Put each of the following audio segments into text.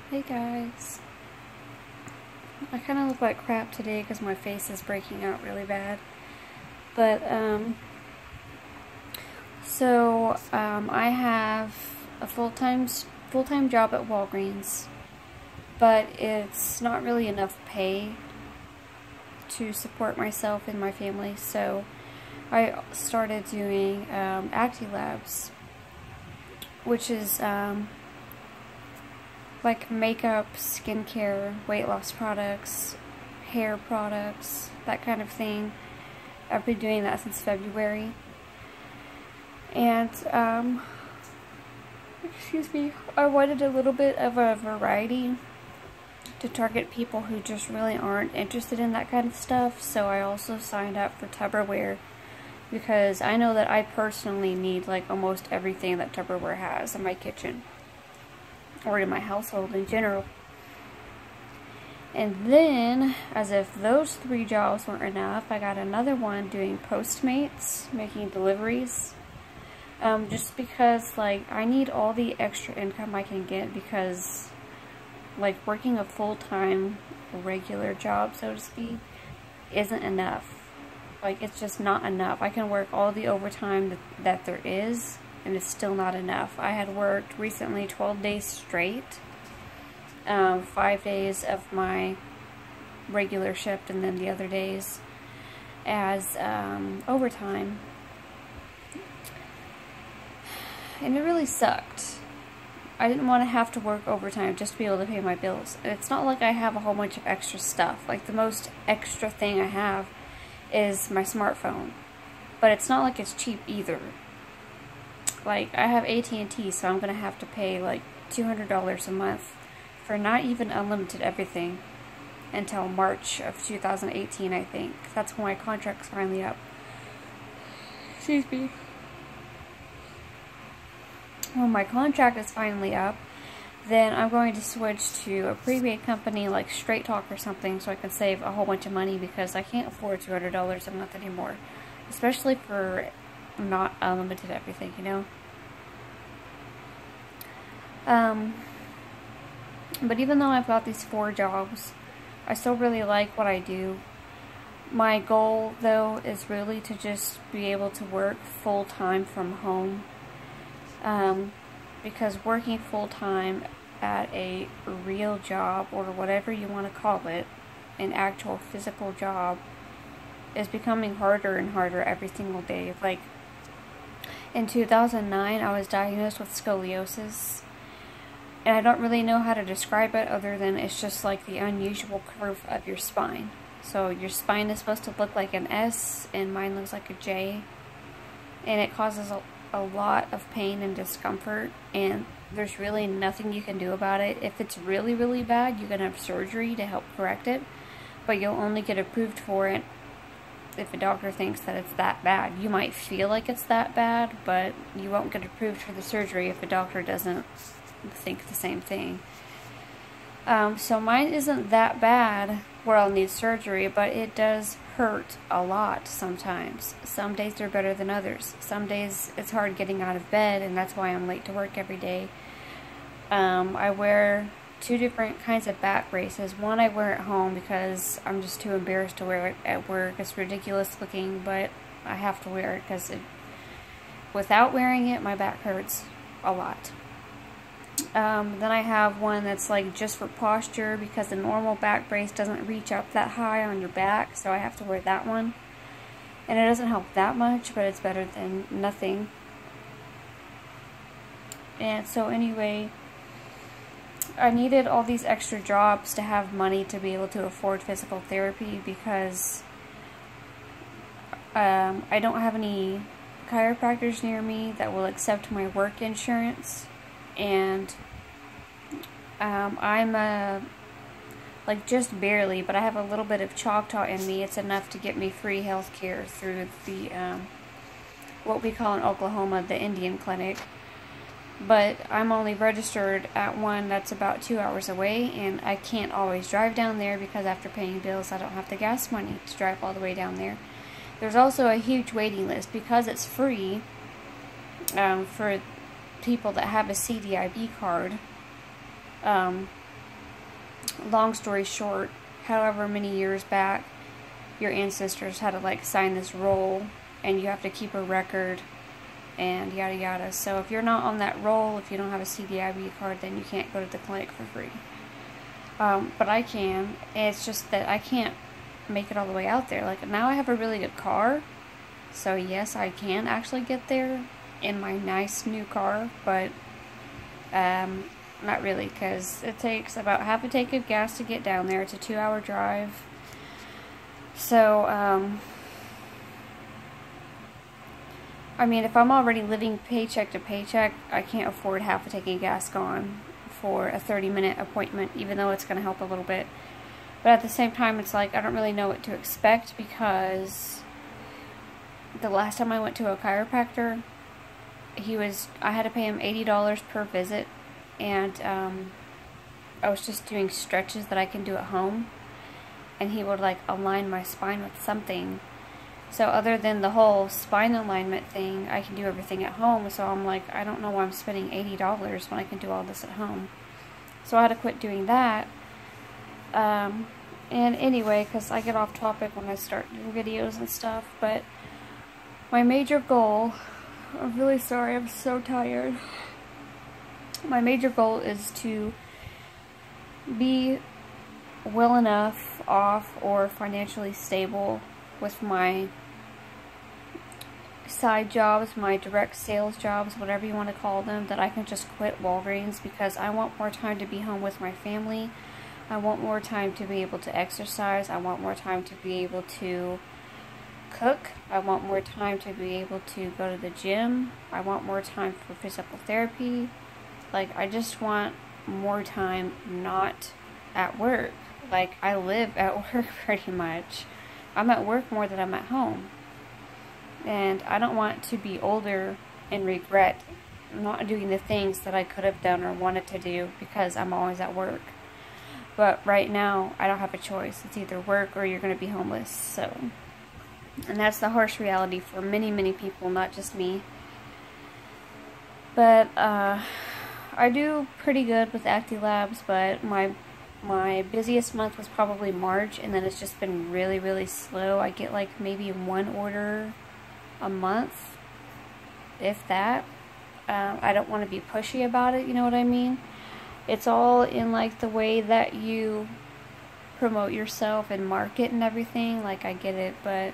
Hey guys. I kind of look like crap today because my face is breaking out really bad. But, I have a full-time job at Walgreens, but it's not really enough pay to support myself and my family, so I started doing Acti Labs, which is like makeup, skincare, weight loss products, hair products, that kind of thing. I've been doing that since February. And, excuse me, I wanted a little bit of a variety to target people who just really aren't interested in that kind of stuff. So I also signed up for Tupperware because I know that I personally need like almost everything that Tupperware has in my kitchen or in my household in general. And then, as if those 3 jobs weren't enough, I got another one doing Postmates, making deliveries. Just because, like, I need all the extra income I can get because, like, working a full-time, regular job, so to speak, isn't enough. Like, it's just not enough. I can work all the overtime that there is, and it's still not enough. I had worked recently 12 days straight, 5 days of my regular shift, and then the other days as overtime. And it really sucked. I didn't want to have to work overtime just to be able to pay my bills. And it's not like I have a whole bunch of extra stuff. Like, the most extra thing I have is my smartphone. But it's not like it's cheap either. Like, I have AT&T, so I'm going to have to pay like $200 a month for not even unlimited everything until March of 2018, I think. That's when my contract's finally up. Excuse me. When my contract is finally up, then I'm going to switch to a prepaid company like Straight Talk or something so I can save a whole bunch of money because I can't afford $200 a month anymore. Especially for not unlimited everything, you know? But even though I've got these 4 jobs, I still really like what I do. My goal, though, is really to just be able to work full-time from home. Because working full-time at a real job, or whatever you want to call it, an actual physical job, is becoming harder and harder every single day. Like, in 2009, I was diagnosed with scoliosis, and I don't really know how to describe it other than it's just like the unusual curve of your spine. So your spine is supposed to look like an S, and mine looks like a J, and it causes a lot of pain and discomfort, and there's really nothing you can do about it. If it's really, really bad, you can have surgery to help correct it, but you'll only get approved for it if a doctor thinks that it's that bad. You might feel like it's that bad, but you won't get approved for the surgery if a doctor doesn't think the same thing. So mine isn't that bad where I'll need surgery, but it does hurt a lot sometimes. Some days they're better than others. Some days it's hard getting out of bed, and that's why I'm late to work every day. I wear 2 different kinds of back braces. One I wear at home because I'm just too embarrassed to wear it at work. It's ridiculous looking, but I have to wear it because without wearing it, my back hurts a lot. Then I have one that's like just for posture because the normal back brace doesn't reach up that high on your back, so I have to wear that one. And it doesn't help that much, but it's better than nothing. And so anyway, I needed all these extra jobs to have money to be able to afford physical therapy because I don't have any chiropractors near me that will accept my work insurance. And I'm like just barely, but I have a little bit of Choctaw in me. It's enough to get me free health care through the what we call in Oklahoma the Indian clinic. But I'm only registered at one that's about 2 hours away, and I can't always drive down there because after paying bills I don't have the gas money to drive all the way down there. There's also a huge waiting list because it's free for people that have a CDIB card. long story short, however many years back, your ancestors had to like sign this roll, and you have to keep a record, and yada yada. So if you're not on that roll, if you don't have a CDIB card, then you can't go to the clinic for free. But I can. It's just that I can't make it all the way out there. Like, now I have a really good car, so yes, I can actually get there in my nice new car, but not really, because it takes about half a tank of gas to get down there. It's a 2-hour drive. So, I mean, if I'm already living paycheck to paycheck, I can't afford half a tank of gas gone for a 30-minute appointment, even though it's going to help a little bit. But at the same time, it's like, I don't really know what to expect, because the last time I went to a chiropractor, I had to pay him $80 per visit, and I was just doing stretches that I can do at home, and he would like align my spine with something. So other than the whole spine alignment thing, I can do everything at home. So I'm like, I don't know why I'm spending $80 when I can do all this at home. So I had to quit doing that. And anyway, because I get off topic when I start doing videos and stuff, but my major goal, I'm really sorry, I'm so tired. My major goal is to be well enough off or financially stable with my side jobs, my direct sales jobs, whatever you want to call them, that I can just quit Walgreens, because I want more time to be home with my family. I want more time to be able to exercise. I want more time to be able to cook. I want more time to be able to go to the gym. I want more time for physical therapy. Like, I just want more time not at work. Like, I live at work pretty much. I'm at work more than I'm at home. And I don't want to be older and regret not doing the things that I could have done or wanted to do because I'm always at work. But right now, I don't have a choice. It's either work or you're going to be homeless. So, and that's the harsh reality for many, many people, not just me. But I do pretty good with ActiLabs, but my busiest month was probably March, and then it's just been really, really slow. I get like maybe one order a month, if that. I don't want to be pushy about it, you know what I mean? It's all in like the way that you promote yourself and market and everything. Like, I get it, but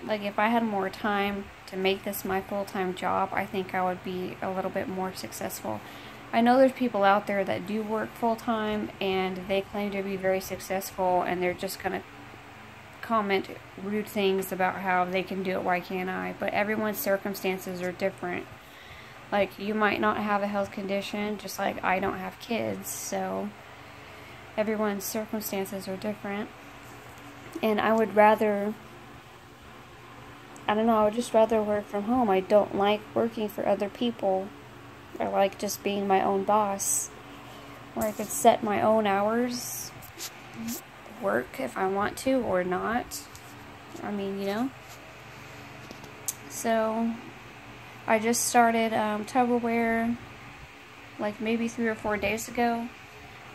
like, if I had more time to make this my full-time job, I think I would be a little bit more successful. I know there's people out there that do work full-time and they claim to be very successful, and they're just gonna comment rude things about how they can do it, why can't I? But everyone's circumstances are different. Like, you might not have a health condition, just like I don't have kids, so everyone's circumstances are different. And I would rather, I don't know, I would just rather work from home. I don't like working for other people. I like just being my own boss, where I could set my own hours, work if I want to or not. I mean, you know. So I just started Tupperware like maybe 3 or 4 days ago.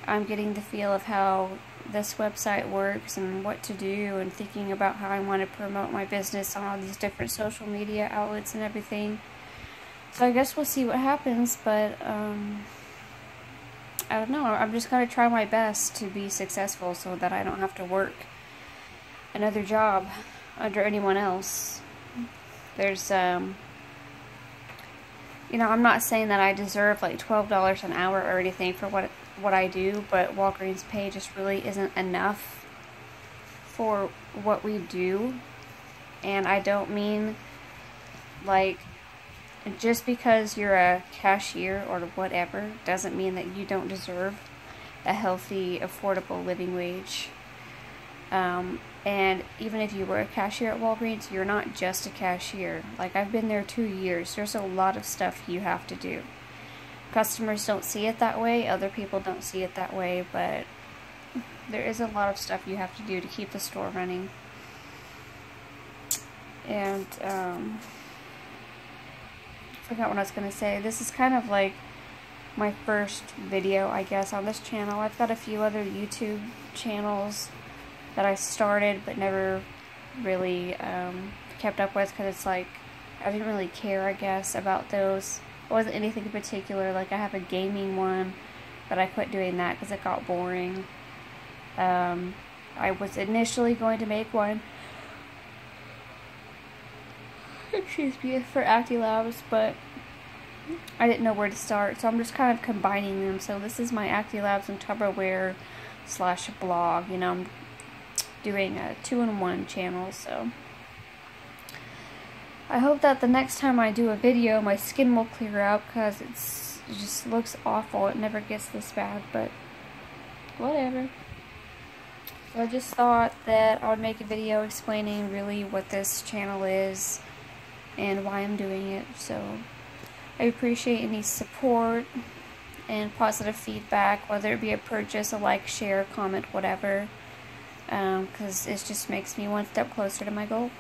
I'm getting the feel of how this website works and what to do, and thinking about how I want to promote my business on all these different social media outlets and everything. So I guess we'll see what happens, but I don't know. I'm just going to try my best to be successful so that I don't have to work another job under anyone else. There's, you know, I'm not saying that I deserve like $12 an hour or anything for what I do, but Walgreens pay just really isn't enough for what we do. And I don't mean like, just because you're a cashier or whatever doesn't mean that you don't deserve a healthy, affordable living wage. And even if you were a cashier at Walgreens, you're not just a cashier. Like, I've been there 2 years. There's a lot of stuff you have to do. Customers don't see it that way. Other people don't see it that way. But there is a lot of stuff you have to do to keep the store running. And, I forgot what I was going to say. This is kind of like my first video, I guess, on this channel. I've got a few other YouTube channels that I started but never really kept up with, because it's like I didn't really care, I guess, about those. It wasn't anything in particular. Like, I have a gaming one, but I quit doing that because it got boring. I was initially going to make one, excuse me, for ActiLabs, but I didn't know where to start, so I'm just kind of combining them. So this is my ActiLabs and Tupperware / blog. You know, I'm doing a 2-in-1 channel, so I hope that the next time I do a video, my skin will clear out, because it just looks awful. It never gets this bad, but whatever. So I just thought that I would make a video explaining really what this channel is and why I'm doing it. So I appreciate any support and positive feedback, whether it be a purchase, a like, share, comment, whatever, because it just makes me one step closer to my goal.